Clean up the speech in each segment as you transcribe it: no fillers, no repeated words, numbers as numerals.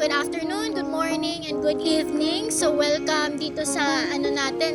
good afternoon, good morning, and good evening. So welcome dito sa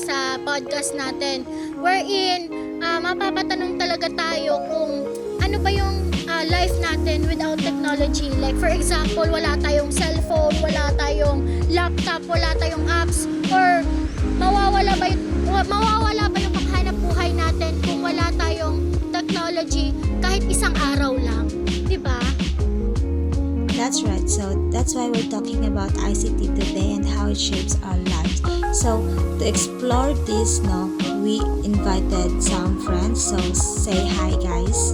sa podcast natin. Wherein mapapatanong talaga tayo kung ano ba yung life natin without technology. Like for example, wala tayong cellphone, wala tayong laptop, wala tayong apps, or mawawala ba yung paghanap buhay natin kung wala tayong technology kahit isang araw lang, 'di ba? That's right. So that's why we're talking about ICT today and how it shapes our lives. So to explore this, we invited some friends. So say hi, guys.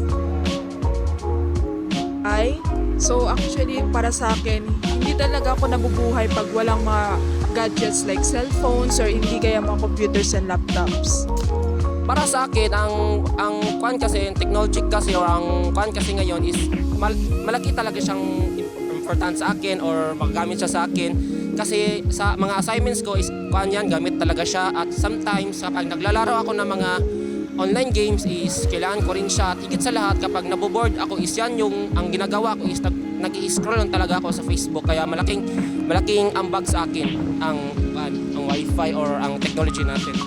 Hi. So actually para sa akin, hindi talaga ako nabubuhay pag walang mga gadgets like cellphones or hindi kaya mga computers and laptops. Para sa akin, ang technology kasi or ang kasi ngayon is malaki talaga siyang important sa akin or magagamit siya sa akin kasi sa mga assignments ko is gamit talaga siya, at sometimes kapag naglalaro ako ng mga online games is kailangan ko rin siya, at higit sa lahat kapag naboboard ako is yan yung ang ginagawa ko is nag-i-scroll lang talaga ako sa Facebook, kaya malaking ambag sa akin ang wifi or ang technology natin.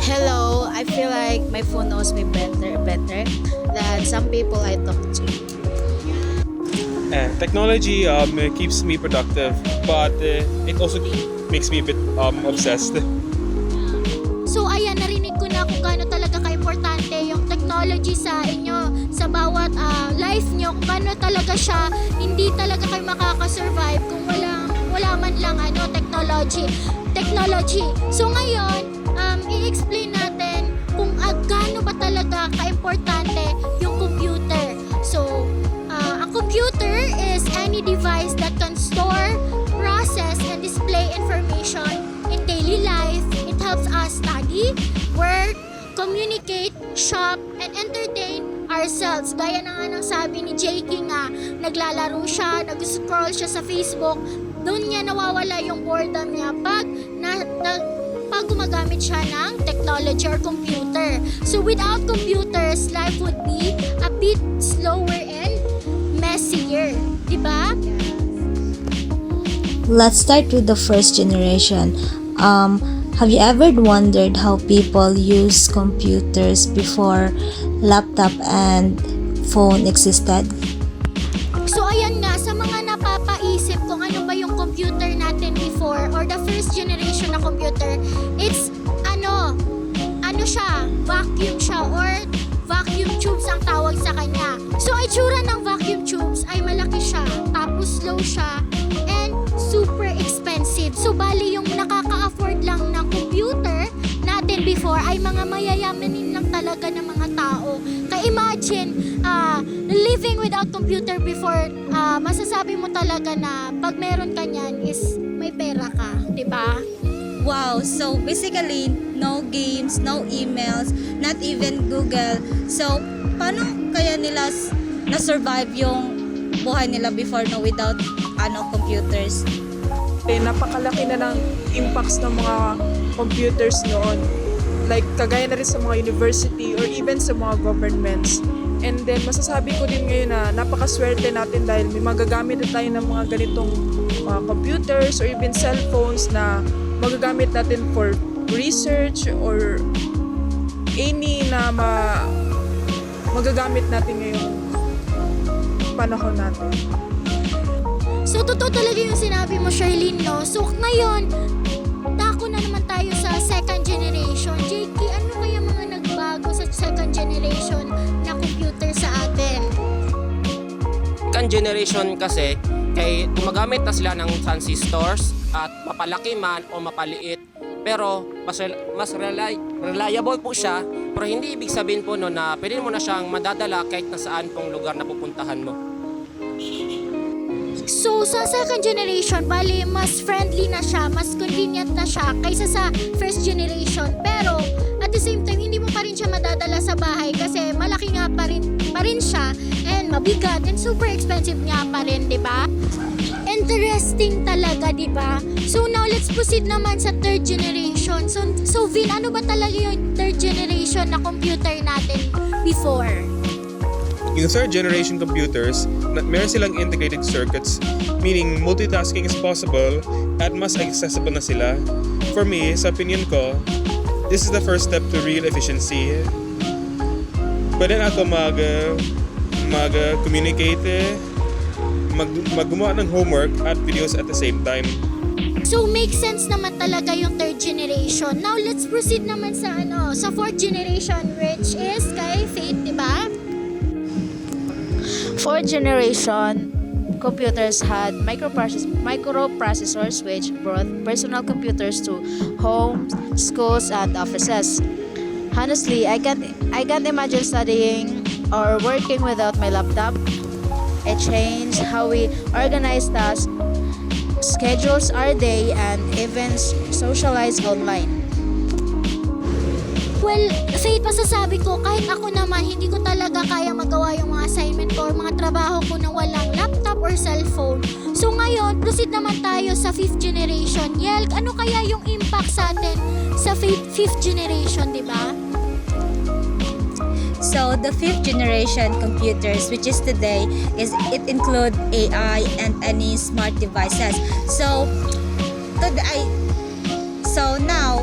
Hello, I feel like my phone knows me better than some people I talk to. Technology keeps me productive, but it also makes me a bit obsessed. So ayan, narinig ko na kung gaano talaga ka-importante yung technology sa inyo, sa bawat life nyo, kung gaano talaga siya, hindi talaga kayo makakasurvive kung wala man lang technology. So ngayon, i-explain natin kung gaano ba talaga ka-importante yung computer. So, a computer is any device that can store, process, and display information in daily life. It helps us study, work, communicate, shop, and entertain ourselves. Gaya na nga ng sabi ni JK nga, naglalaro siya, nag-scroll siya sa Facebook, doon niya nawawala yung boredom niya pag gumagamit siya ng technology or computer. So without computers, life would be a bit slower and messier, di ba? Let's start with the first generation. Have you ever wondered how people use computers before laptop and phone existed? So ayan nga, sa mga napapaisip kung ano ba yung computer natin before or the first generation na computer, it's siya, vacuum siya or vacuum tubes ang tawag sa kanya. So itsura ng vacuum tubes ay malaki siya, tapos slow siya, and super expensive. So bali yung nakaka-afford lang ng computer natin before ay mga mayayamanin lang talaga ng mga tao. Kaya imagine, living without computer before, masasabi mo talaga na pag meron ka niyan is may pera ka, di ba? Wow, so basically, no games, no emails, not even Google. So, paano kaya nila na-survive yung buhay nila before without computers? Napakalaki na ng impacts ng mga computers noon. Like kagaya na rin sa mga university or even sa mga governments. And then masasabi ko din ngayon na napakaswerte natin dahil may magagamit na tayo ng mga ganitong computers or even cellphones na magagamit natin for research or any na magagamit natin ngayong panahon natin. So totoo talaga yung sinabi mo, Charlene, no? So ngayon, dako na naman tayo sa second generation. JK, ano kaya mga nagbago sa second generation na computer sa atin? Second generation kasi, gumagamit na sila ng transistors at mapalaki man o mapaliit, pero mas reliable po siya, pero hindi ibig sabihin po na pwede mo na siyang madadala kahit na saan pong lugar na pupuntahan mo. So sa second generation, bali mas friendly na siya, mas convenient na siya kaysa sa first generation, pero at the same time hindi mo pa rin siya madadala sa bahay kasi malaki nga pa rin siya, and mabigat and super expensive nga pa rin, di ba? Interesting talaga, di ba? So now let's proceed naman sa third generation. So Vin, ano ba talaga yung third generation na computer natin before? Yung third generation computers, meron silang integrated circuits, meaning multitasking is possible at mas accessible na sila. For me, sa opinion ko, this is the first step to real efficiency. Pwede na ako mag-communicate, mag-gumawa ng homework at videos at the same time. So makes sense naman talaga yung third generation. Now let's proceed naman sa fourth generation, which is kay Faith, di ba? Fourth generation computers had microprocessors which brought personal computers to homes, schools, and offices. Honestly, I can't imagine studying or working without my laptop. It changed how we organize tasks, schedules our day, and even socialize online. Well, Faith, masasabi ko, kahit ako naman, hindi ko talaga kaya magawa yung mga assignment ko or mga trabaho ko na walang laptop or cellphone. So ngayon, proceed naman tayo sa fifth generation. Yel, ano kaya yung impact sa atin sa fifth generation, di ba? So the fifth generation computers, which is today, it include AI and any smart devices. So now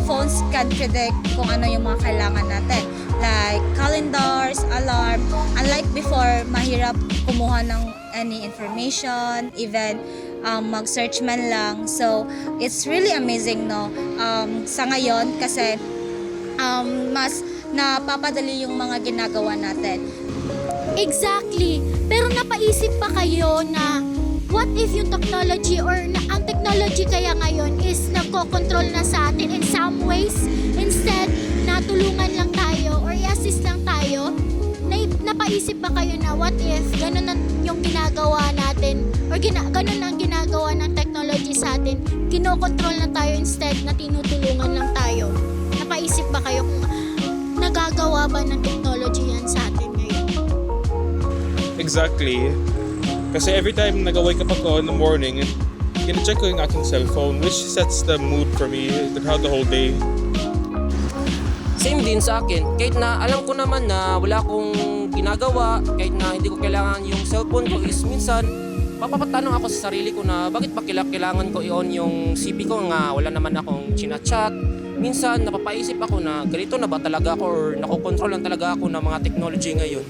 phones can predict kung ano yung mga kailangan natin, like calendars, alarm. Unlike before, mahirap kumuha ng any information, even mag-search man lang. So it's really amazing, no, sa ngayon, kasi mas napapadali yung mga ginagawa natin. Exactly. Pero napaisip pa kayo na what if yung technology or ang technology kaya ngayon is nagko-control na sa atin in some ways, instead na tulungan lang tayo or i-assist lang tayo? Napaisip ba kayo na what if ganun yung ginagawa natin or ganun ang ginagawa ng technology sa atin, kinokontrol na tayo instead na tinutulungan lang tayo? Napaisip ba kayo kung nagagawa ba ng technology yan sa atin ngayon? Exactly. Kasi every time nag-wake up ako in the morning, kina-check ko yung aking cellphone, which sets the mood for me throughout the whole day. Same din sa akin. Kahit na alam ko naman na wala akong ginagawa, kahit na hindi ko kailangan yung cellphone ko, is minsan mapapatanong ako sa sarili ko na bakit pa kailangan ko i-on yung CP ko nga wala naman akong chinachat. Minsan napapaisip ako na ganito na ba talaga ako or nakokontrol lang talaga ako ng mga technology ngayon.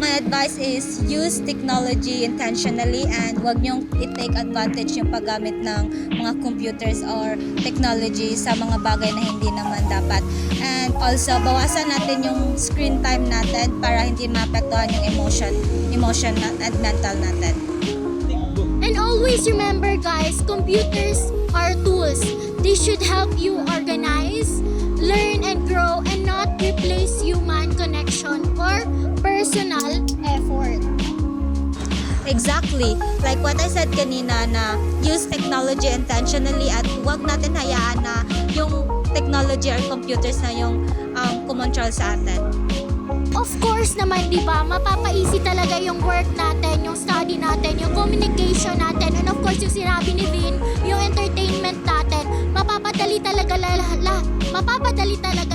My advice is use technology intentionally and wag niyong i-take advantage yung paggamit ng mga computers or technology sa mga bagay na hindi naman dapat. And also, bawasan natin yung screen time natin para hindi maapektuhan yung emotion and mental natin. And always remember, guys, computers are tools. They should help you organize, learn, and grow, and not replace human connection or personal effort. Exactly. Like what I said kanina, na use technology intentionally at huwag natin hayaan na yung technology or computers na yung kumontrol sa atin. Of course naman, di ba, mapapaisi talaga yung work natin, yung study natin, yung communication natin, and of course yung sinabi ni Vin, yung entertainment natin. Mapapadali talaga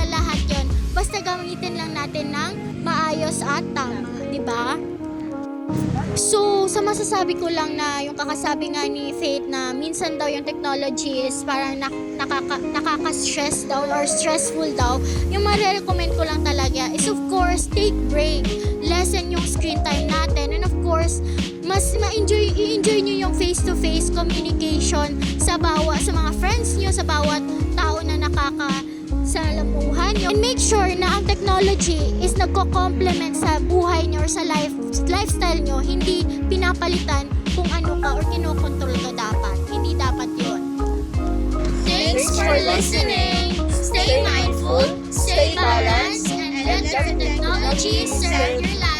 lahat yon. Basta gamitin lang natin ng maayos at tama, di ba? So, sa masasabi ko lang na yung kakasabi nga ni Faith na minsan daw yung technology is parang nakaka-stress daw or stressful daw, yung marirecommend ko lang talaga is of course, take break, lessen yung screen time natin, and of course, mas i-enjoy nyo yung face-to-face communication sa mga friends nyo, sa bawat tao na nakakasalamuhan nyo. And make sure na ang technology is nagko-complement sa buhay nyo or sa lifestyle nyo, hindi pinapalitan kung ano ka or kinokontrol ka dapat. Hindi dapat yun. Thanks for listening. Stay mindful, stay balanced, and let the technology serve your life.